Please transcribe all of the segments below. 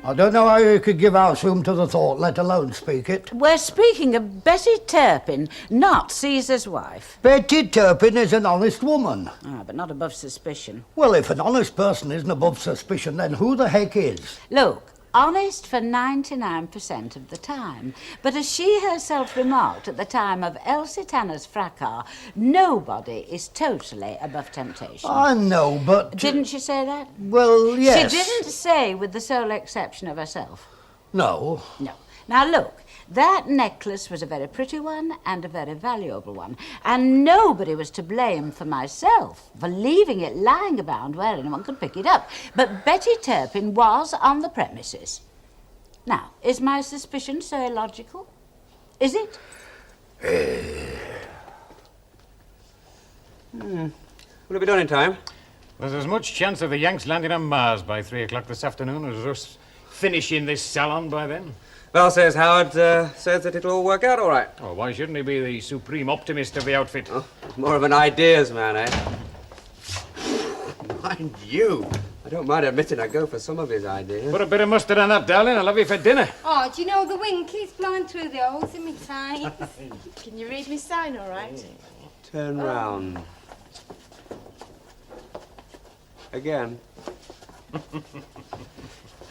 I don't know how you could give house room to the thought, let alone speak it. We're speaking of Betty Turpin, not Caesar's wife. Betty Turpin is an honest woman. Ah, but not above suspicion. Well, if an honest person isn't above suspicion, then who the heck is? Look, honest for 99% of the time. But as she herself remarked at the time of Elsie Tanner's fracas, nobody is totally above temptation. I know, but... Didn't she say that? Well, yes. She didn't say with the sole exception of herself. No. No. Now, look, that necklace was a very pretty one and a very valuable one. And nobody was to blame for myself for leaving it lying about where anyone could pick it up. But Betty Turpin was on the premises. Now, is my suspicion so illogical? Is it? Will it be done in time? There's as much chance of the Yanks landing on Mars by 3 o'clock this afternoon as us finishing this salon by then. Well, says Howard, says that it'll all work out all right. Oh, why shouldn't he be the supreme optimist of the outfit? Oh, more of an ideas man, eh? Mind you. I don't mind admitting I go for some of his ideas. Put a bit of mustard on that, darling. I'll have you for dinner. Oh, do you know the wind keeps blowing through the holes in my tie? Can you read me sign all right? Turn round. Again.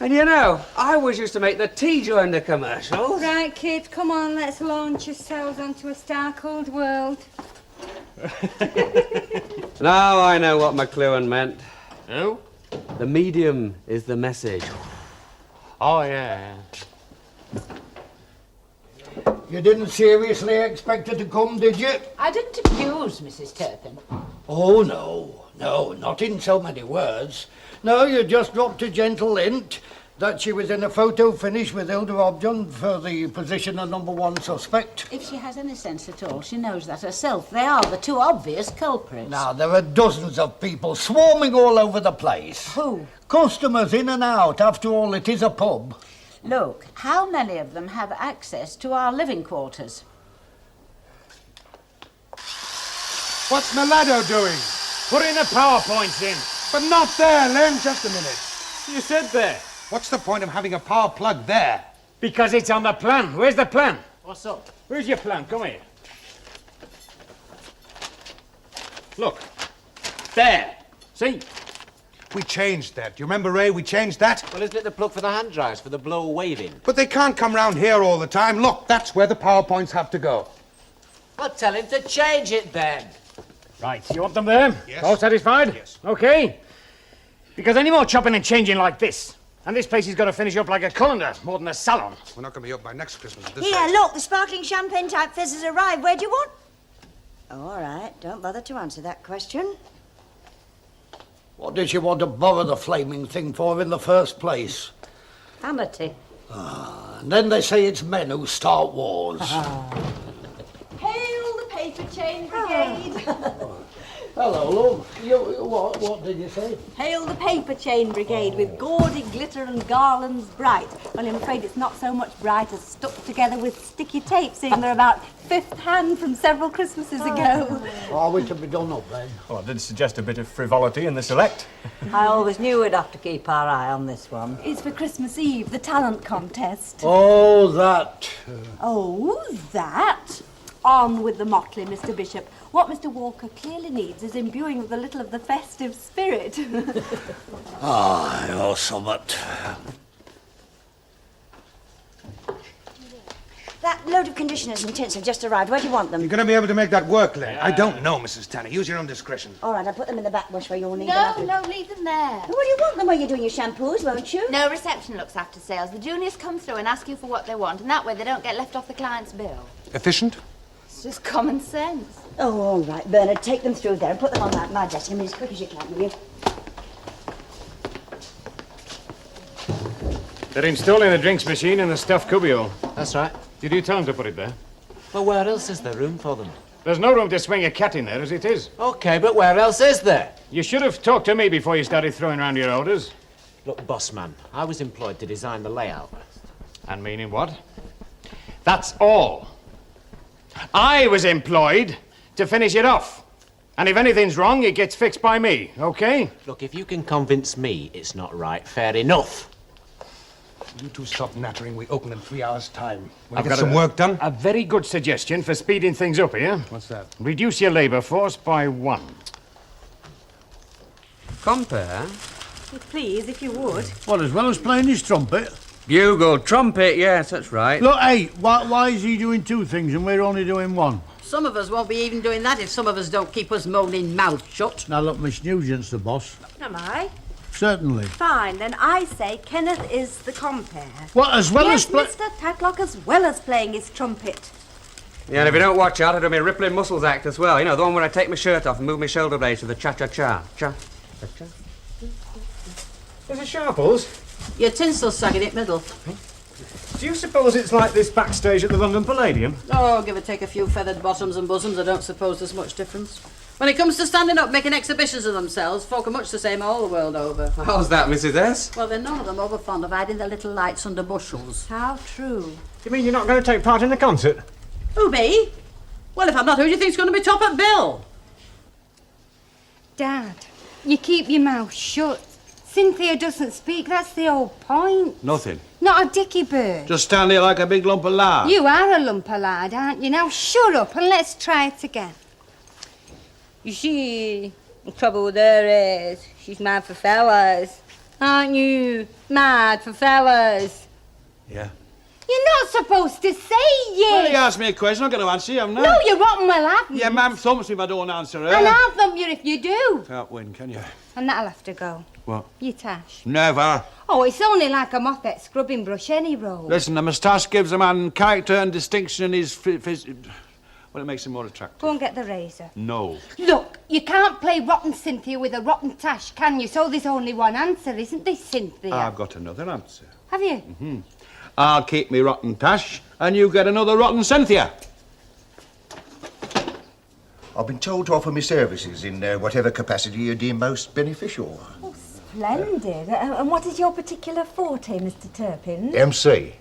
And you know, I always used to make the tea during the commercials. Right, kid, come on, let's launch ourselves onto a star-cold world. Now I know what McLuhan meant. Who? The medium is the message. Oh, yeah. You didn't seriously expect her to come, did you? I didn't accuse Mrs. Turpin. Oh, no. No, not in so many words. No, you just dropped a gentle hint that she was in a photo finish with Hilda Baker for the position of #1 suspect. If she has any sense at all, she knows that herself. They are the two obvious culprits. Now, there are dozens of people swarming all over the place. Who? Customers in and out. After all, it is a pub. Look, how many of them have access to our living quarters? What's Milado doing? Putting the PowerPoints in. But not there, Len. Just a minute. You said there. What's the point of having a power plug there? Because it's on the plan. Where's the plan? What's up? Where's your plan? Come here. Look. There. See? We changed that. Do you remember, Ray? We changed that. Well, isn't it the plug for the hand drives, for the blow waving? But they can't come round here all the time. Look, that's where the power points have to go. Well, tell him to change it then. Right, you want them there? Yes. All satisfied? Yes. Okay. Because any more chopping and changing like this, and this place has got to finish up like a colander, more than a salon. We're not going to be up by next Christmas. This Here, rate. look, the sparkling champagne type fizz has arrived. Where do you want? Oh, all right, don't bother to answer that question. What did she want to borrow the flaming thing for in the first place? Vanity. And then they say it's men who start wars. Hail the paper chain brigade! Hello, love. What did you say? Hail the paper chain brigade with gaudy glitter and garlands bright. Well, I'm afraid it's not so much bright as stuck together with sticky tape, seeing they're about fifth hand from several Christmases ago. Are we to be done up then? Well, I did suggest a bit of frivolity in the select. I always knew we'd have to keep our eye on this one. It's for Christmas Eve, the talent contest. Oh, that. Oh, that? On with the motley, Mr. Bishop. What Mr. Walker clearly needs is imbuing with a little of the festive spirit. Or summit. That load of conditioners and tints have just arrived. Where do you want them? You're going to be able to make that work, Len. I don't know, Mrs. Tanner. Use your own discretion. All right, I'll put them in the back bush where you'll need them. No, leave them there. What do you want them where you're doing your shampoos, won't you? No, reception looks after sales. The juniors come through and ask you for what they want, and that way they don't get left off the client's bill. Efficient? It's just common sense. Oh, all right, Bernard. Take them through there and put them on my desk. I mean, as quick as you can, will you? They're installing the drinks machine in the stuffed cubbyhole. That's right. Did you tell them to put it there? Well, where else is there room for them? There's no room to swing a cat in there as it is. Okay, but where else is there? You should have talked to me before you started throwing around your orders. Look, boss man, I was employed to design the layout. And meaning what? That's all. I was employed to finish it off. And if anything's wrong, it gets fixed by me, okay? Look, if you can convince me it's not right, fair enough. You two stop nattering. We open in 3 hours' time. We'll I've get got some work done. A very good suggestion for speeding things up here. What's that? Reduce your labour force by 1. Compare? Please, if you would. Well, as well as playing his trumpet. Bugle, trumpet, yes, that's right. Look, hey, why is he doing 2 things and we're only doing 1? Some of us won't be even doing that if some of us don't keep us moaning mouth shut. Now, look, Miss Nugent's the boss. Am I? Certainly. Fine, then I say Kenneth is the compere. What, as well yes, as play... Mr. Tatlock, as well as playing his trumpet. Yeah, and if you don't watch out, it'll be a rippling muscles act as well. You know, the one where I take my shirt off and move my shoulder blades to the cha-cha-cha. Cha-cha-cha. Is it Sharples? Your tinsel's sagging it middle. Do you suppose it's like this backstage at the London Palladium? Oh, give or take a few feathered bottoms and bosoms, I don't suppose there's much difference. When it comes to standing up making exhibitions of themselves, folk are much the same all the world over. How's that, Mrs. S? Well, they're none of them over fond of hiding their little lights under bushels. How true. You mean you're not going to take part in the concert? Who, me? Well, if I'm not, who do you think's going to be top at bill? Dad, you keep your mouth shut. Cynthia doesn't speak, that's the whole point. Nothing. Not a dicky bird. Just stand there like a big lump of lard. You are a lump of lard, aren't you? Now shut up and let's try it again. You see, the trouble with her is she's mad for fellas. Aren't you mad for fellas? Yeah. You're not supposed to say yes. Well, you asked me a question, I'm going to answer you, haven't I? No, you rotten well haven't. Yeah, ma'am thumps me if I don't answer her. And I'll thump you if you do. Can't win, can you? And that'll have to go. What? You tash. Never. Oh, it's only like a moppet scrubbing brush any road. Listen, a moustache gives a man character and distinction in his well, it makes him more attractive. Go and get the razor. No. Look, you can't play rotten Cynthia with a rotten tash, can you? So there's only one answer, isn't there, Cynthia? I've got another answer. Have you? Mm-hmm. I'll keep me rotten tash, and you get another rotten Cynthia. I've been told to offer my services in whatever capacity you deem most beneficial. Oh, splendid. And what is your particular forte, Mr. Turpin? MC.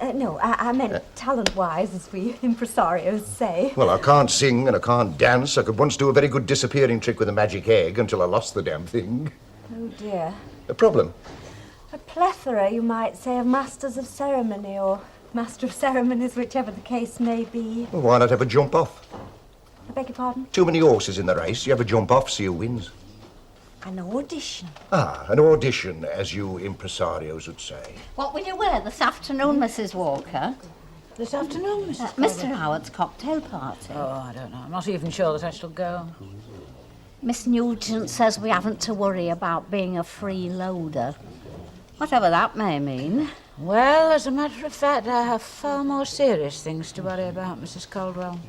No, I meant talent-wise, as we impresarios say. Well, I can't sing and I can't dance. I could once do a very good disappearing trick with a magic egg until I lost the damn thing. Oh, dear. A problem? A plethora, you might say, of masters of ceremony or master of ceremonies, whichever the case may be. Well, why not have a jump off? I beg your pardon? Too many horses in the race. You have a jump off, see who wins. An audition. Ah, an audition, as you impresarios would say. What will you wear this afternoon, Mrs. Walker? This afternoon, Mrs. Mr. Howard's cocktail party. Oh, I don't know. I'm not even sure that I shall go. Miss Nugent says we haven't to worry about being a freeloader. Whatever that may mean. Well, as a matter of fact, I have far more serious things to worry about, Mrs. Caldwell.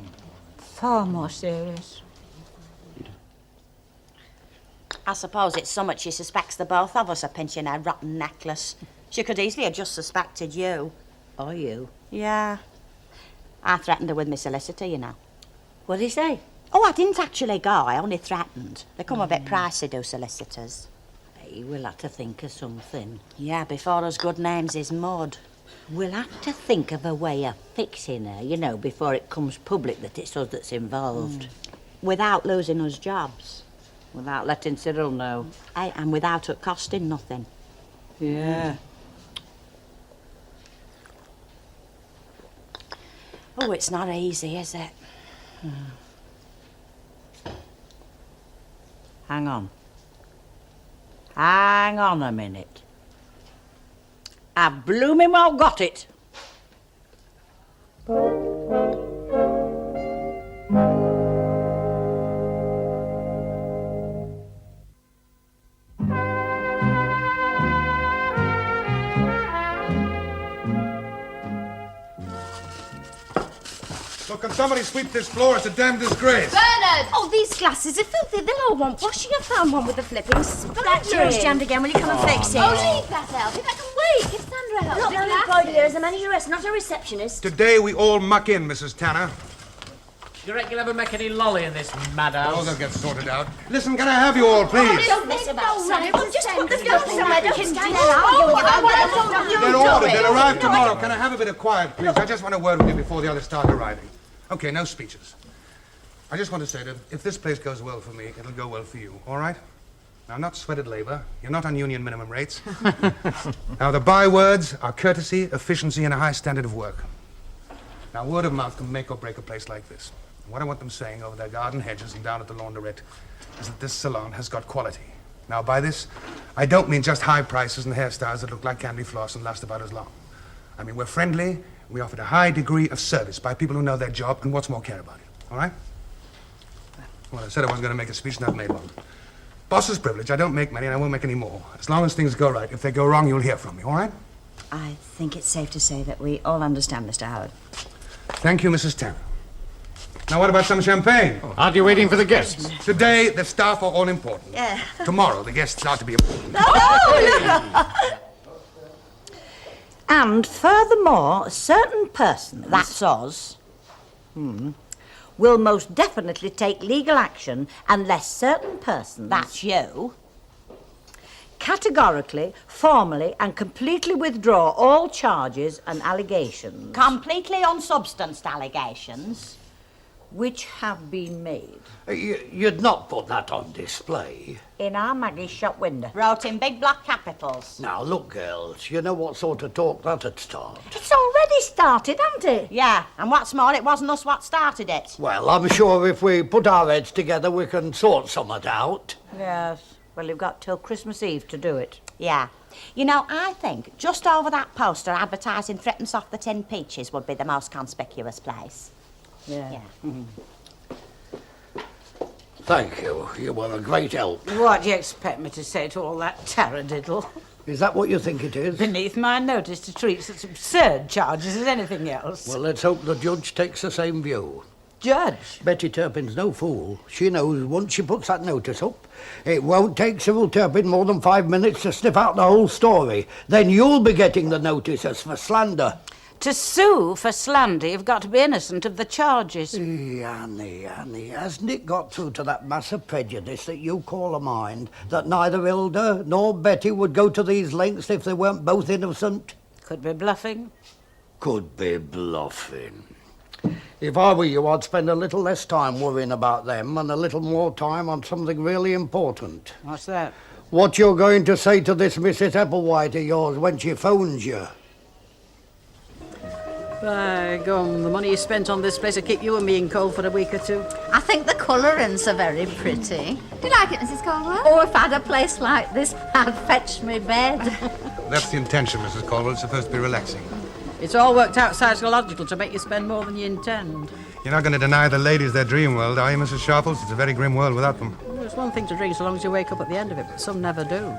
Far more serious. I suppose it's so much she suspects the both of us of pinching her rotten necklace. She could easily have just suspected you. Or you. Yeah. I threatened her with my solicitor, you know. What did he say? Oh, I didn't actually go. I only threatened. They come a bit pricey, do solicitors. Hey, we'll have to think of something. Yeah, before us good names is mud. We'll have to think of a way of fixing her, you know, before it comes public that it's us that's involved. Without losing us jobs. Without letting Cyril know. Aye, and without it costing nothing. Yeah. Oh, it's not easy, is it? Hang on. Hang on a minute. I've blooming well got it. So can somebody sweep this floor? It's a damn disgrace. Bernard! Oh, these glasses are filthy. They'll all want washing. I found one with a flipping That chair's jammed again. Will you come and fix it? Oh, leave that, Elsie. That can wait. Give Sandra help. Look, I'm employed here as a manageress, not a receptionist. Today we all muck in, Mrs. Tanner. You reckon you'll ever make any lolly in this madhouse? Oh, they'll get sorted out. Listen, can I have you all, please? Don't mess about, Sandra. Well, just put the Don't phone somewhere. Don't stand there arguing. They're ordered. They'll arrive tomorrow. Can I have a bit of quiet, please? I just want a word with you before the others start arriving. Okay, no speeches. I just want to say that if this place goes well for me, it'll go well for you, all right? Now, not sweated labor. You're not on union minimum rates. Now, the bywords are courtesy, efficiency, and a high standard of work. Now, word of mouth can make or break a place like this. And what I want them saying over their garden hedges and down at the laundrette is that this salon has got quality. Now, by this, I don't mean just high prices and hairstyles that look like candy floss and last about as long. I mean, we're friendly, we offer a high degree of service by people who know their job and what's more, care about it. All right? Well, I said I wasn't going to make a speech and I've made one. Boss's privilege. I don't make many and I won't make any more. As long as things go right. If they go wrong, you'll hear from me, all right? I think it's safe to say that we all understand, Mr. Howard. Thank you, Mrs. Tanner. Now, what about some champagne? Aren't you waiting for the guests? Today, the staff are all important. Yeah. Tomorrow, the guests are to be important. And furthermore, certain persons... That's us. will most definitely take legal action unless certain persons... That's you. categorically, formally and completely withdraw all charges and allegations... Completely unsubstanced allegations. which have been made. You'd not put that on display. In our Maggie's shop window. Wrote in big block capitals. Now, look, girls, you know what sort of talk that'd start. It's already started, hasn't it? Yeah, and what's more, it wasn't us what started it. Well, I'm sure if we put our heads together, we can sort something out. Yes. Well, you've got till Christmas Eve to do it. Yeah. You know, I think just over that poster advertising threepence off the tin peaches would be the most conspicuous place. Yeah. Thank you. You were a great help. What do you expect me to say to all that taradiddle? Is that what you think it is? Beneath my notice to treat such absurd charges as anything else. Well, let's hope the judge takes the same view. Judge? Betty Turpin's no fool. She knows once she puts that notice up, it won't take Cyril Turpin more than 5 minutes to sniff out the whole story. Then you'll be getting the notices for slander. To sue for slander, you've got to be innocent of the charges. Annie, hasn't it got through to that mass of prejudice that you call a mind that neither Hilda nor Betty would go to these lengths if they weren't both innocent? Could be bluffing. Could be bluffing. If I were you, I'd spend a little less time worrying about them and a little more time on something really important. What's that? What you're going to say to this Mrs. Hepplewhite of yours when she phones you. By gum, the money you spent on this place will keep you and me in cold for a week or two. I think the colourings are very pretty. Do you like it, Mrs. Caldwell? Oh, if I had a place like this, I'd fetch me bed. That's the intention, Mrs. Caldwell. It's supposed to be relaxing. It's all worked out psychological to make you spend more than you intend. You're not going to deny the ladies their dream world, are you, Mrs. Sharples? It's a very grim world without them. Well, it's one thing to drink so long as you wake up at the end of it, but some never do.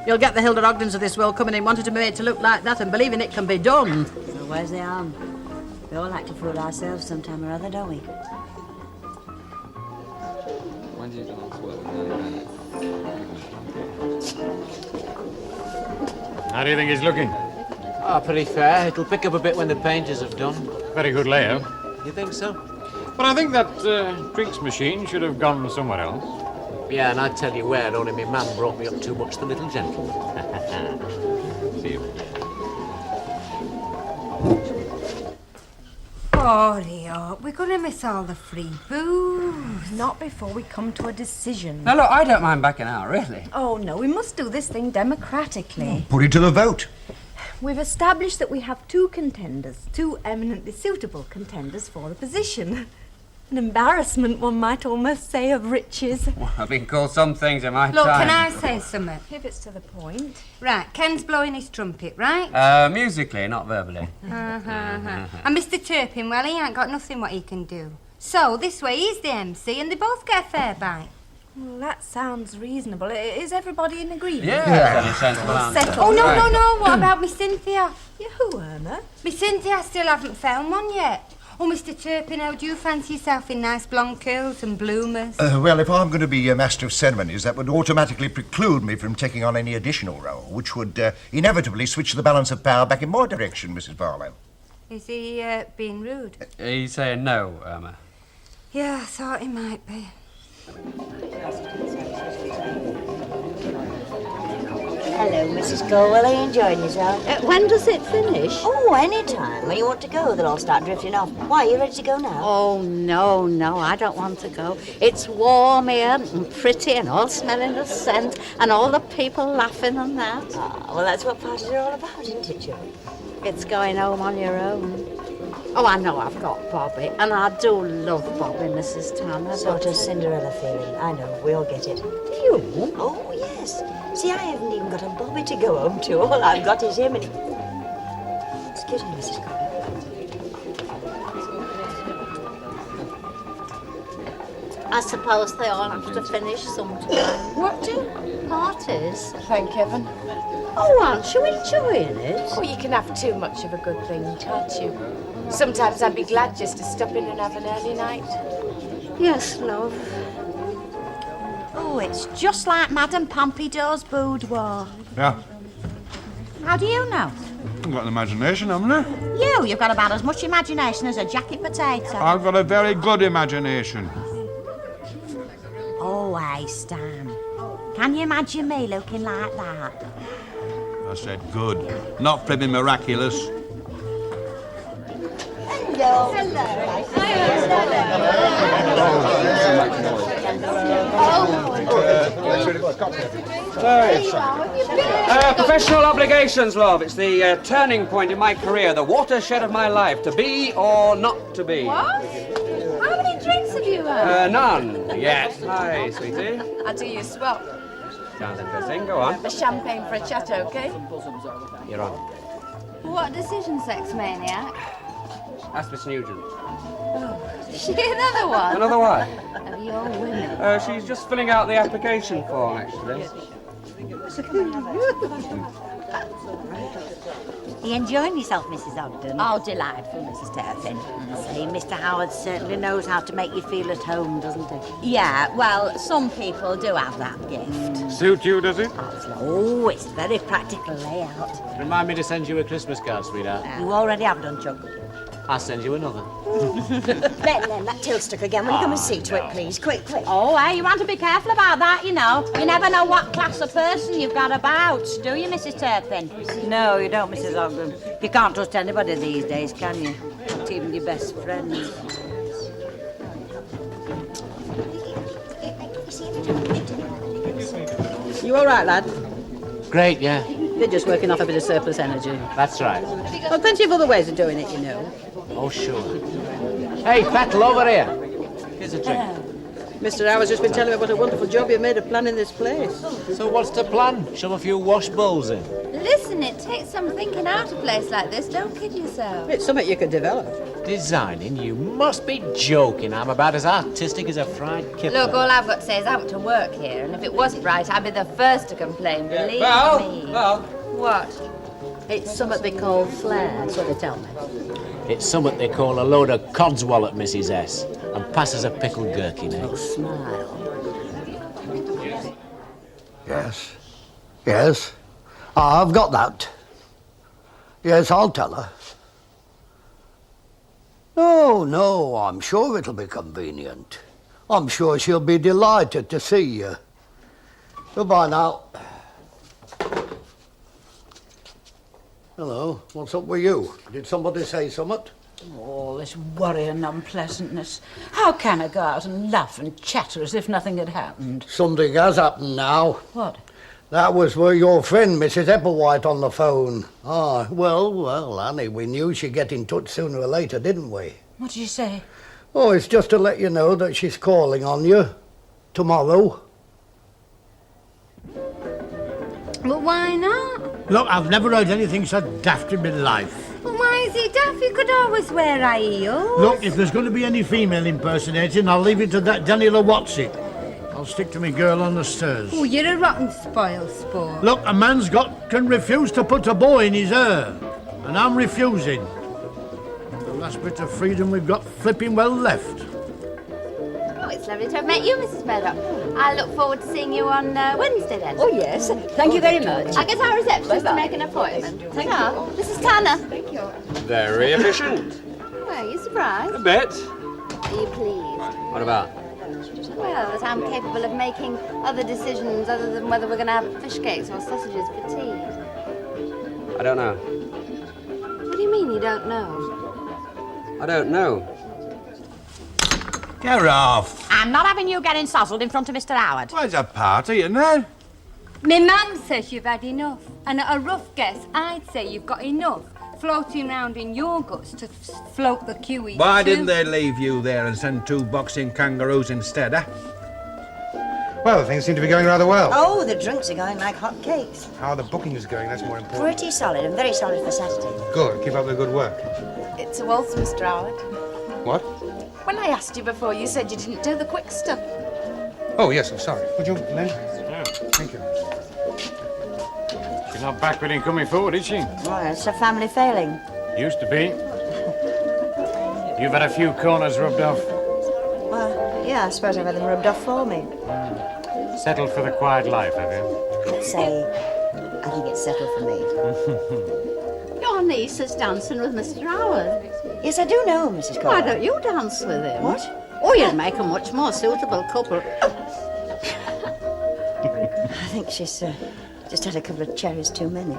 You'll get the Hilda Ogdens of this world coming in wanting to be made to look like that and believing it can be done. So where's the harm? We all like to fool ourselves sometime or other, don't we? How do you think he's looking? Oh, pretty fair. It'll pick up a bit when the painters have done. Very good layout. You think so? But I think that drinks machine should have gone somewhere else. Yeah, and I tell you where, only my man brought me up too much, the little gentleman. See you. Hurry up. We're going to miss all the free booze. Not before we come to a decision. Now, look, I don't mind backing out, really. Oh, no, we must do this thing democratically. Put it to the vote. We've established that we have two contenders, two eminently suitable contenders for the position. An embarrassment, one might almost say, of riches. Well, I've been called some things in my Look, time. can I say something? If it's to the point. Right, Ken's blowing his trumpet, right? Musically, not verbally. And Mr. Turpin, well, he ain't got nothing what he can do. So, this way he's the MC and they both get a fair bite. Well, that sounds reasonable. Is everybody in agreement? Yeah. Sensible answer. Settled. Oh, no. What about Miss Cynthia? You who, Irma? Miss Cynthia, I still haven't found one yet. Oh, Mr. Turpin, how do you fancy yourself in nice blonde curls and bloomers? Well, if I'm going to be a master of ceremonies, that would automatically preclude me from taking on any additional role, which would inevitably switch the balance of power back in my direction, Mrs. Barlow. Is he being rude? He's saying no, Irma. Yeah, I thought he might be. Hello, Mrs. Colwell. Are you enjoying yourself? When does it finish? Oh, any time. When you want to go, they'll all start drifting off. Why, are you ready to go now? Oh, no, I don't want to go. It's warm here and pretty and all smelling the scent and all the people laughing and that. Ah, well, that's what parties are all about, isn't it, Joe? It's going home on your own. Oh, I know I've got Bobby, and I do love Bobby, Mrs. Tanner. Sort of Cinderella feeling. I know, we all get it. Do you? Oh, yes. See, I haven't even got a Bobby to go home to. All I've got is him and he... Excuse me, Mrs. Colwell. I suppose they all have to finish sometime. What do? Parties. Thank heaven. Oh, aren't you enjoying it? Oh, you can have too much of a good thing, can't you? Sometimes I'd be glad just to stop in and have an early night. Yes, love. Oh, it's just like Madame Pompadour's boudoir. Yeah, How do you know? I've got an imagination, haven't I? You've got about as much imagination as a jacket potato. I've got a very good imagination. Oh, hey, Stan. Can you imagine me looking like that? I said good, not flipping miraculous. Hello. Professional obligations, love. It's the turning point in my career, the watershed of my life. To be or not to be. What? How many drinks have you had? None yet. Hi, sweetie. I'll do you a swap. Sounds interesting. Go on. A champagne for a chat, OK? You're on. What decision, sex maniac? Ask Miss Nugent. She another one? Another what? Of your women. She's just filling out the application form, actually. Are you enjoying yourself, Mrs. Ogden? Oh, delightful, Mrs. Turpin. See, Mr. Howard certainly knows how to make you feel at home, doesn't he? Yeah, well, some people do have that gift. Suit you, does it? Oh, it's a very practical layout. Remind me to send you a Christmas card, sweetheart. You already have done, Chuck. I'll send you another. Then, that till stuck again. Will you come and see to it, please? Quick. Oh, hey, you want to be careful about that, you know. You never know what class of person you've got about, do you, Mrs. Turpin? No, you don't, Mrs. Ogden. You can't trust anybody these days, can you? Not even your best friends. You all right, lad? Great, yeah. You're just working off a bit of surplus energy. That's right. Well, plenty of other ways of doing it, you know. Oh, sure. Hey, Petal, over here. Here's a drink. Mr. Howard's just been telling me what a wonderful job you made of planning this place. So what's the plan? Shove a few wash bowls in? Listen, it takes some thinking out a place like this. Don't kid yourself. It's something you could develop. Designing? You must be joking. I'm about as artistic as a fried kipper. Look, all I've got to say is I want to work here, and if it wasn't right, I'd be the first to complain, believe me. Well. What? It's something they call flair, that's what they tell me. It's something they call a load of codswallop, Mrs. S. And passes a pickled gherkin. Oh, smile. Yes. I've got that. Yes, I'll tell her. No, I'm sure it'll be convenient. I'm sure she'll be delighted to see you. Goodbye now. Hello, what's up with you? Did somebody say something? All this worry and unpleasantness. How can I go out and laugh and chatter as if nothing had happened? Something has happened now. What? That was with your friend, Mrs. Hepplewhite, on the phone. Ah, well, Annie, we knew she'd get in touch sooner or later, didn't we? What did you say? Oh, it's just to let you know that she's calling on you tomorrow. Well, why not? Look, I've never heard anything so daft in my life. Well, why is he daft? You could always wear high heels. Look, if there's going to be any female impersonating, I'll leave it to that Daniela What's-it. I'll stick to me girl on the stairs. Oh, you're a rotten spoil sport. Look, a man's can refuse to put a bow in his hair, and I'm refusing. The last bit of freedom we've got flipping well left. Oh, it's lovely to have met you, Mrs. Murdoch. I look forward to seeing you on Wednesday, then. Oh, yes. Thank you very much. I guess our receptionist to make an appointment. Thank you. This is Tanner. Thank you. Very efficient. Well, are you surprised? A bit. Are you pleased? What about? Well, that I'm capable of making other decisions other than whether we're going to have fish cakes or sausages for tea. I don't know. What do you mean you don't know? I don't know. Get off. I'm not having you getting sozzled in front of Mr. Howard. Well, it's a party, isn't it? My man says you've had enough, and at a rough guess, I'd say you've got enough floating round in your guts to float the kiwi. Why too. didn't they leave you there and send 2 boxing kangaroos instead, eh? Well, things seem to be going rather well. Oh, the drinks are going like hot cakes. How are the bookings going? That's more important. Pretty solid, and very solid for Saturday. Good. Keep up the good work. It's a waltz, Mr. Howard. What? When I asked you before, you said you didn't do the quick stuff. Oh, yes, I'm sorry. Would you, Lynn? Yeah. Thank you. She's not backward in coming forward, is she? Well, it's a family failing. Used to be. You've had a few corners rubbed off. Well, yeah, I suppose I've had them rubbed off for me. Settled for the quiet life, have you? I'd say I think it's settled for me. Your niece is dancing with Mr. Howard. Yes, I do know, Mrs. Cole. Why don't you dance with him? What? Oh, you'd make a much more suitable couple. I think she's just had a couple of cherries too many.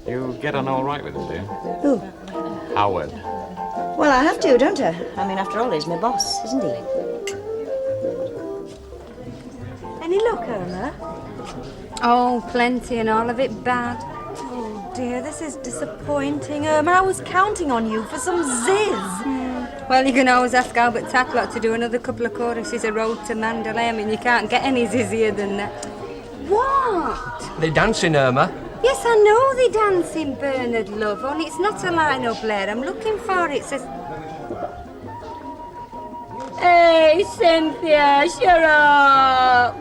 You get on all right with him, do you? Who? Howard. Well, I have to, don't I? I mean, after all, he's my boss, isn't he? Any luck, Irma? Oh, plenty, and all of it bad. Oh dear, this is disappointing, Irma. I was counting on you for some ziz. Well, you can always ask Albert Tacklock to do another couple of choruses of Road to Mandalay. I mean, you can't get any zizzier than that. What? They're dancing, Irma. Yes, I know they dancing, Bernard, love. Only it's not a line-up, Blair. I'm looking for it. It says... Hey, Cynthia, shut up.